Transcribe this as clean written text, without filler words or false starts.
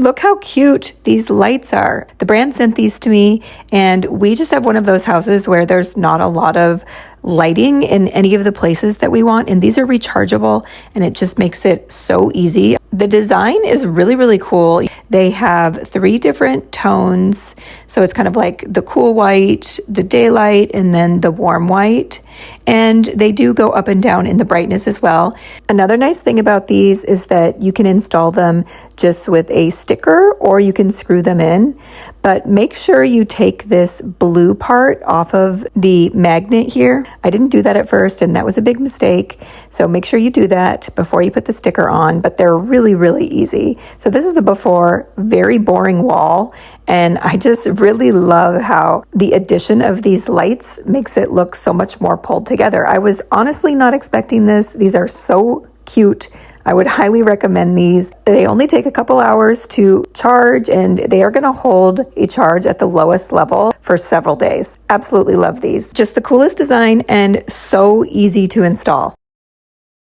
Look how cute these lights are. The brand sent these to me, and we just have one of those houses where there's not a lot of lighting in any of the places that we want, and these are rechargeable, and it just makes it so easy. The design is really, really cool. They have 3 different tones, so it's kind of like the cool white, the daylight, and then the warm white. And they do go up and down in the brightness as well. Another nice thing about these is that you can install them just with a sticker, or you can screw them in. But make sure you take this blue part off of the magnet here. I didn't do that at first, and that was a big mistake. So make sure you do that before you put the sticker on, but they're really, really easy. So this is the before, very boring wall. And I just really love how the addition of these lights makes it look so much more pulled together. I was honestly not expecting this. These are so cute. I would highly recommend these. They only take a couple hours to charge, and they are going to hold a charge at the lowest level for several days. Absolutely love these. Just the coolest design and so easy to install.